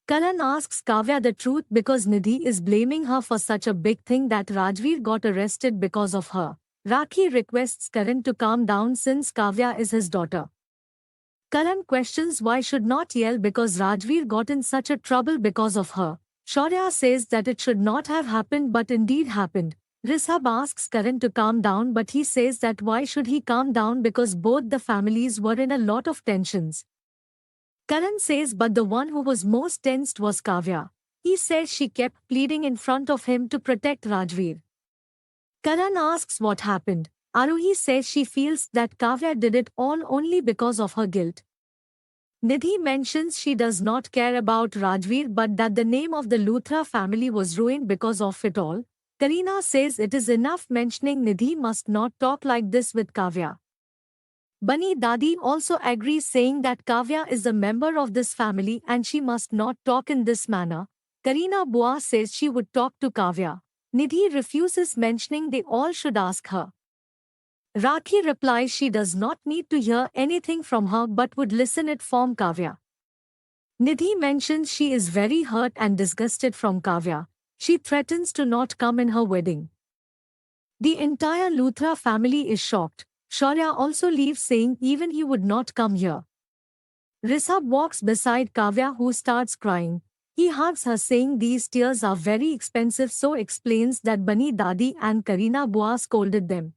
Karan asks Kavya the truth because Nidhi is blaming her for such a big thing that Rajveer got arrested because of her. Rakhi requests Karan to calm down since Kavya is his daughter. Karan questions why should not yell because Rajveer got in such a trouble because of her. Shaurya says that it should not have happened but indeed happened. Rishabh asks Karan to calm down but he says that why should he calm down because both the families were in a lot of tensions. Karan says but the one who was most tensed was Kavya. He says she kept pleading in front of him to protect Rajveer. Karan asks what happened. Aruhi says she feels that Kavya did it all only because of her guilt. Nidhi mentions she does not care about Rajveer but that the name of the Luthra family was ruined because of it all. Kareena says it is enough mentioning Nidhi must not talk like this with Kavya. Bunny Dadi also agrees saying that Kavya is a member of this family and she must not talk in this manner. Kareena Bua says she would talk to Kavya. Nidhi refuses mentioning they all should ask her. Rakhi replies she does not need to hear anything from her but would listen it from Kavya. Nidhi mentions she is very hurt and disgusted from Kavya. She threatens to not come in her wedding. The entire Luthra family is shocked. Shaurya also leaves saying even he would not come here. Rishabh walks beside Kavya who starts crying. He hugs her saying these tears are very expensive so explains that Bunny Dadi and Kareena Bua scolded them.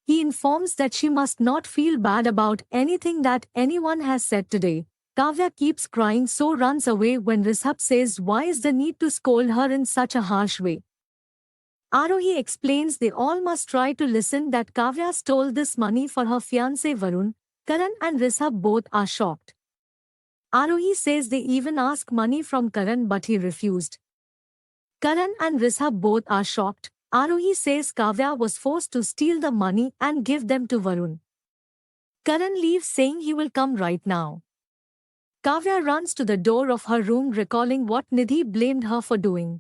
He informs that she must not feel bad about anything that anyone has said today. Kavya keeps crying so runs away when Rishabh says why is the need to scold her in such a harsh way. Arohi explains they all must try to listen that Kavya stole this money for her fiancé Varun. Karan and Rishabh both are shocked. Arohi says they even ask money from Karan but he refused. Karan and Rishabh both are shocked. Arohi says Kavya was forced to steal the money and give them to Varun. Karan leaves saying he will come right now. Kavya runs to the door of her room recalling what Nidhi blamed her for doing.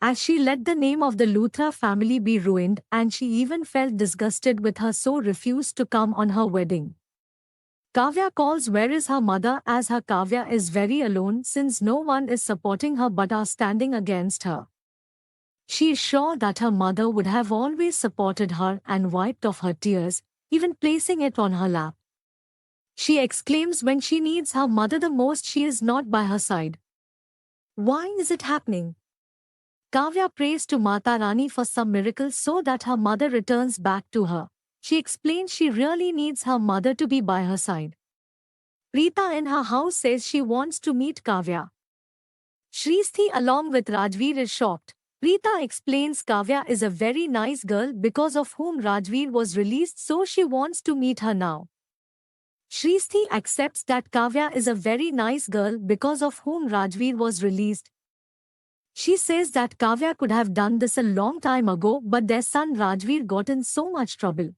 As she let the name of the Luthra family be ruined and she even felt disgusted with her so refused to come on her wedding. Kavya calls where is her mother as her Kavya is very alone since no one is supporting her but are standing against her. She is sure that her mother would have always supported her and wiped off her tears, even placing it on her lap. She exclaims when she needs her mother the most she is not by her side. Why is it happening? Kavya prays to Mata Rani for some miracle so that her mother returns back to her. She explains she really needs her mother to be by her side. Preeta in her house says she wants to meet Kavya. Shristi along with Rajveer is shocked. Preeta explains Kavya is a very nice girl because of whom Rajveer was released so she wants to meet her now. Shristi accepts that Kavya is a very nice girl because of whom Rajveer was released. She says that Kavya could have done this a long time ago but their son Rajveer got in so much trouble.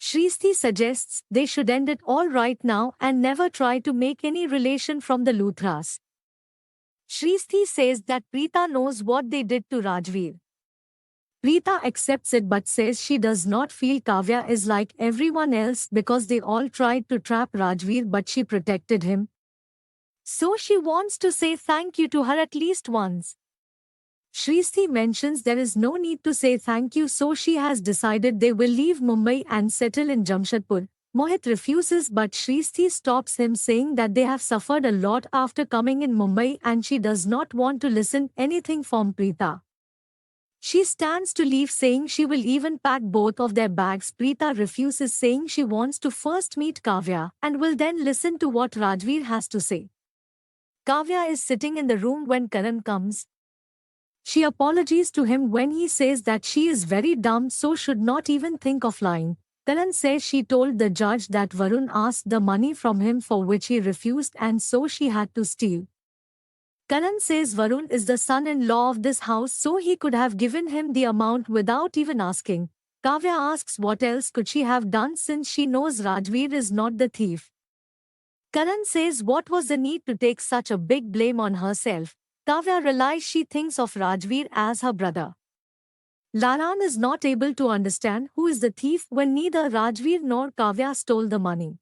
Shristi suggests they should end it all right now and never try to make any relation from the Luthras. Shristi says that Preeta knows what they did to Rajveer. Preeta accepts it but says she does not feel Kavya is like everyone else because they all tried to trap Rajveer but she protected him. So she wants to say thank you to her at least once. Shristi mentions there is no need to say thank you so she has decided they will leave Mumbai and settle in Jamshedpur. Mohit refuses but Shristi stops him saying that they have suffered a lot after coming in Mumbai and she does not want to listen anything from Preeta. She stands to leave saying she will even pack both of their bags. Preeta refuses saying she wants to first meet Kavya and will then listen to what Rajveer has to say. Kavya is sitting in the room when Karan comes. She apologizes to him when he says that she is very dumb so should not even think of lying. Karan says she told the judge that Varun asked the money from him for which he refused and so she had to steal. Karan says Varun is the son-in-law of this house so he could have given him the amount without even asking. Kavya asks what else could she have done since she knows Rajveer is not the thief. Karan says what was the need to take such a big blame on herself. Kavya realizes she thinks of Rajveer as her brother. Laran is not able to understand who is the thief when neither Rajveer nor Kavya stole the money.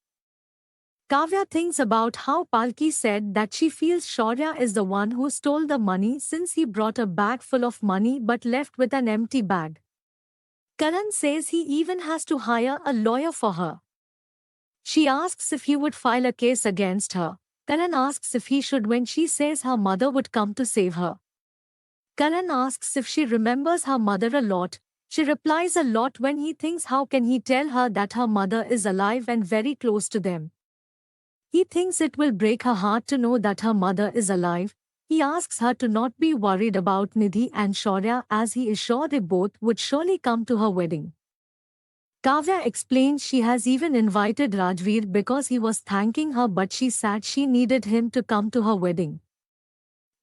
Kavya thinks about how Palki said that she feels Shaurya is the one who stole the money since he brought a bag full of money but left with an empty bag. Karan says he even has to hire a lawyer for her. She asks if he would file a case against her. Karan asks if he should when she says her mother would come to save her. Karan asks if she remembers her mother a lot. She replies a lot when he thinks how can he tell her that her mother is alive and very close to them. He thinks it will break her heart to know that her mother is alive. He asks her to not be worried about Nidhi and Shaurya as he is sure they both would surely come to her wedding. Kavya explains she has even invited Rajveer because he was thanking her but she said she needed him to come to her wedding.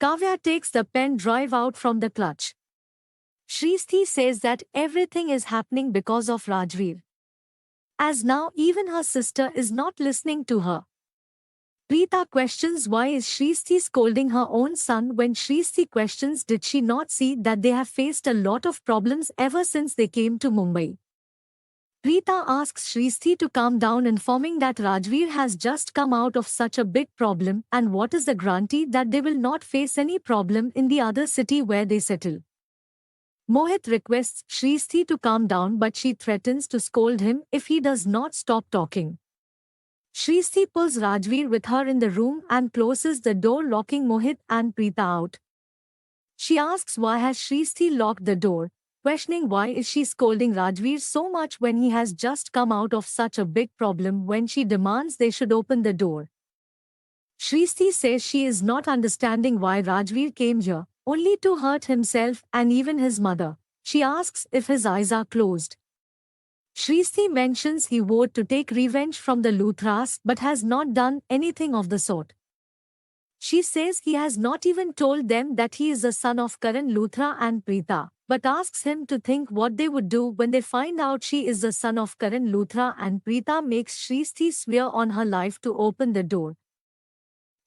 Kavya takes the pen drive out from the clutch. Shrishti says that everything is happening because of Rajveer. As now even her sister is not listening to her. Preeta questions why is Shrishti scolding her own son when Shrishti questions did she not see that they have faced a lot of problems ever since they came to Mumbai. Preeta asks Shrishti to calm down informing that Rajveer has just come out of such a big problem and what is the guarantee that they will not face any problem in the other city where they settle. Mohit requests Shrishti to calm down but she threatens to scold him if he does not stop talking. Shrishti pulls Rajveer with her in the room and closes the door locking Mohit and Preeta out. She asks why has Shrishti locked the door, questioning why is she scolding Rajveer so much when he has just come out of such a big problem when she demands they should open the door. Shrishti says she is not understanding why Rajveer came here, only to hurt himself and even his mother. She asks if his eyes are closed. Shrishti mentions he vowed to take revenge from the Luthras but has not done anything of the sort. She says he has not even told them that he is the son of Karan Luthra and Preeta, but asks him to think what they would do when they find out she is the son of Karan Luthra and Preeta makes Shrishti swear on her life to open the door.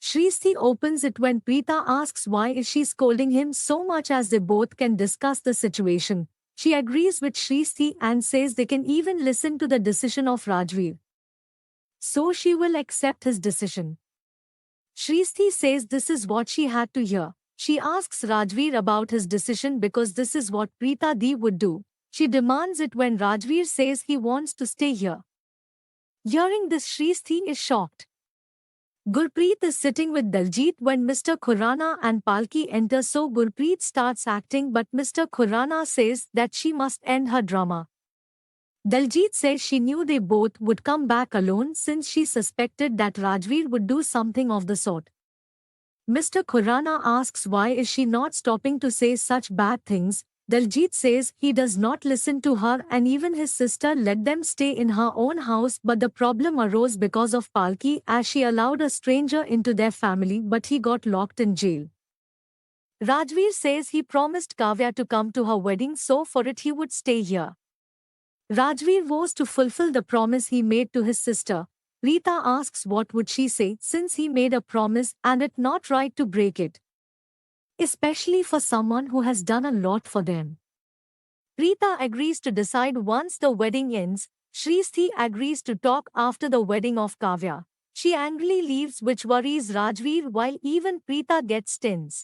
Shrishti opens it when Preeta asks why is she scolding him so much as they both can discuss the situation. She agrees with Shrishti and says they can even listen to the decision of Rajveer. So she will accept his decision. Shrishti says this is what she had to hear. She asks Rajveer about his decision because this is what Preeta Di would do. She demands it when Rajveer says he wants to stay here. Hearing this, Shrishti is shocked. Gurpreet is sitting with Daljit when Mr. Khurrana and Palki enter so Gurpreet starts acting but Mr. Khurrana says that she must end her drama. Daljit says she knew they both would come back alone since she suspected that Rajveer would do something of the sort. Mr. Khurrana asks why is she not stopping to say such bad things. Daljit says he does not listen to her and even his sister let them stay in her own house but the problem arose because of Palki as she allowed a stranger into their family but he got locked in jail. Rajveer says he promised Kavya to come to her wedding so for it he would stay here. Rajveer vows to fulfill the promise he made to his sister. Preeta asks what would she say since he made a promise and it not right to break it. Especially for someone who has done a lot for them. Preeta agrees to decide once the wedding ends. Shrishti agrees to talk after the wedding of Kavya. She angrily leaves which worries Rajveer while even Preeta gets tense.